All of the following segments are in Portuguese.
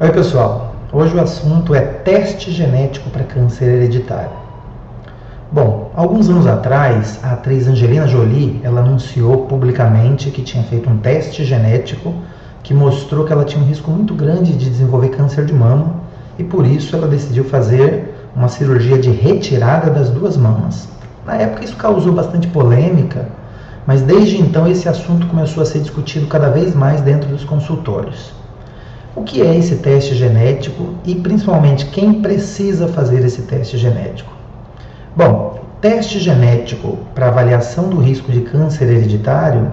Oi pessoal, hoje o assunto é teste genético para câncer hereditário. Bom, alguns anos atrás, a atriz Angelina Jolie, ela anunciou publicamente que tinha feito um teste genético que mostrou que ela tinha um risco muito grande de desenvolver câncer de mama e por isso ela decidiu fazer uma cirurgia de retirada das duas mamas. Na época isso causou bastante polêmica, mas desde então esse assunto começou a ser discutido cada vez mais dentro dos consultórios. O que é esse teste genético e principalmente quem precisa fazer esse teste genético? Bom, o teste genético para avaliação do risco de câncer hereditário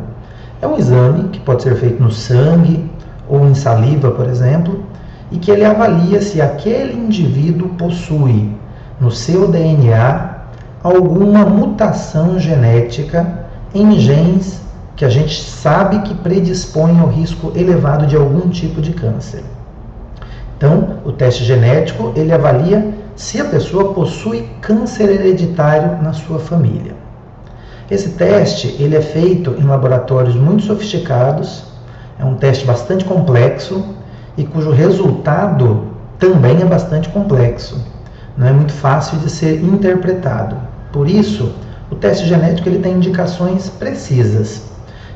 é um exame que pode ser feito no sangue ou em saliva, por exemplo, e que ele avalia se aquele indivíduo possui no seu DNA alguma mutação genética em genes que a gente sabe que predispõem ao risco elevado de algum tipo de câncer. Então, o teste genético, ele avalia se a pessoa possui câncer hereditário na sua família. Esse teste, ele é feito em laboratórios muito sofisticados, é um teste bastante complexo e cujo resultado também é bastante complexo. Não é muito fácil de ser interpretado. Por isso, o teste genético ele tem indicações precisas.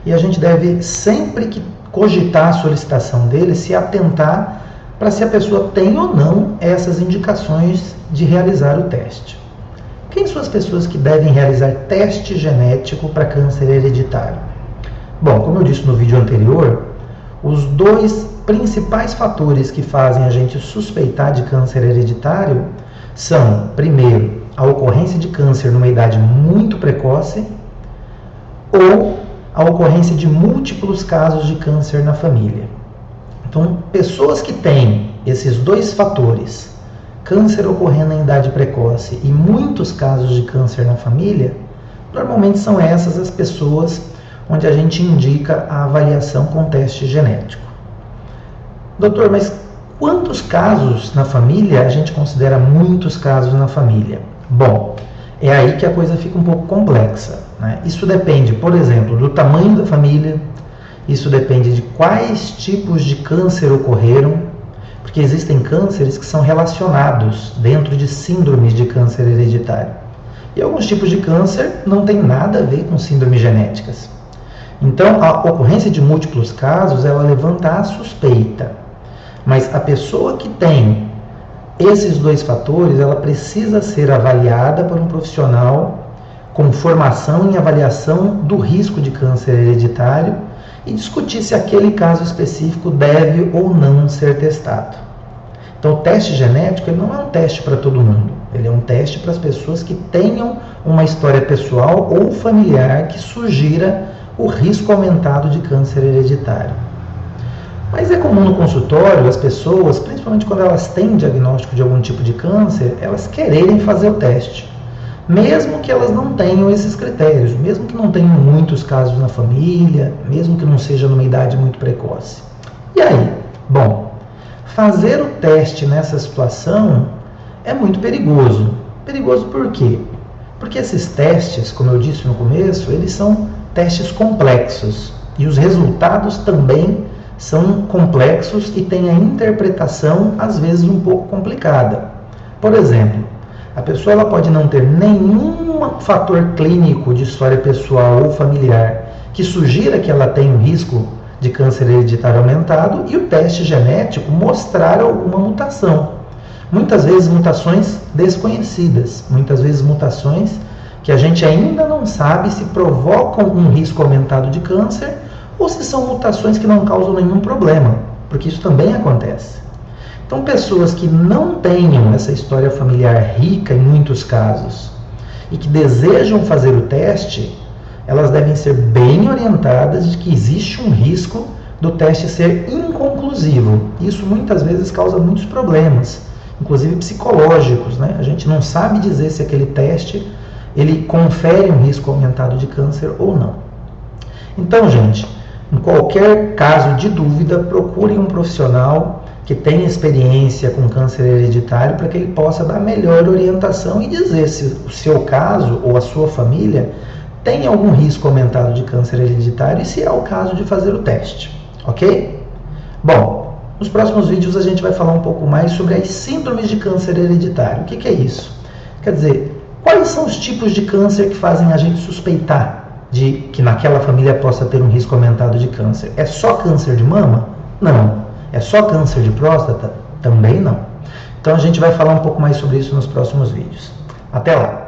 E a gente deve, sempre que cogitar a solicitação dele, se atentar para se a pessoa tem ou não essas indicações de realizar o teste. Quem são as pessoas que devem realizar teste genético para câncer hereditário? Bom, como eu disse no vídeo anterior, os dois principais fatores que fazem a gente suspeitar de câncer hereditário são, primeiro, a ocorrência de câncer numa idade muito precoce ou a ocorrência de múltiplos casos de câncer na família. Então, pessoas que têm esses dois fatores, câncer ocorrendo em idade precoce e muitos casos de câncer na família, normalmente são essas as pessoas onde a gente indica a avaliação com teste genético. Doutor, mas quantos casos na família a gente considera muitos casos na família? Bom, é aí que a coisa fica um pouco complexa, né? Isso depende, por exemplo, do tamanho da família, isso depende de quais tipos de câncer ocorreram, porque existem cânceres que são relacionados dentro de síndromes de câncer hereditário. E alguns tipos de câncer não tem nada a ver com síndromes genéticas. Então, a ocorrência de múltiplos casos, ela levanta a suspeita. Mas a pessoa que tem esses dois fatores, ela precisa ser avaliada por um profissional com formação em avaliação do risco de câncer hereditário e discutir se aquele caso específico deve ou não ser testado. Então, o teste genético ele não é um teste para todo mundo, ele é um teste para as pessoas que tenham uma história pessoal ou familiar que sugira o risco aumentado de câncer hereditário. Mas é comum no consultório as pessoas, principalmente quando elas têm diagnóstico de algum tipo de câncer, elas quererem fazer o teste. Mesmo que elas não tenham esses critérios, mesmo que não tenham muitos casos na família, mesmo que não seja numa idade muito precoce. E aí? Bom, fazer o teste nessa situação é muito perigoso. Perigoso por quê? Porque esses testes, como eu disse no começo, eles são testes complexos e os resultados também são complexos e têm a interpretação, às vezes, um pouco complicada. Por exemplo, a pessoa ela pode não ter nenhum fator clínico de história pessoal ou familiar que sugira que ela tem um risco de câncer hereditário aumentado e o teste genético mostrar alguma mutação. Muitas vezes mutações desconhecidas, muitas vezes mutações que a gente ainda não sabe se provocam um risco aumentado de câncer ou se são mutações que não causam nenhum problema, porque isso também acontece. Então, pessoas que não tenham essa história familiar rica em muitos casos e que desejam fazer o teste, elas devem ser bem orientadas de que existe um risco do teste ser inconclusivo. Isso muitas vezes causa muitos problemas, inclusive psicológicos, né? A gente não sabe dizer se aquele teste ele confere um risco aumentado de câncer ou não. Então, gente, em qualquer caso de dúvida, procure um profissional que tenha experiência com câncer hereditário para que ele possa dar melhor orientação e dizer se o seu caso ou a sua família tem algum risco aumentado de câncer hereditário e se é o caso de fazer o teste, ok? Bom, Nos próximos vídeos a gente vai falar um pouco mais sobre as síndromes de câncer hereditário. O que é isso? Quer dizer, quais são os tipos de câncer que fazem a gente suspeitar de que naquela família possa ter um risco aumentado de câncer? É só câncer de mama? Não. É só câncer de próstata? Também não. Então a gente vai falar um pouco mais sobre isso nos próximos vídeos. Até lá!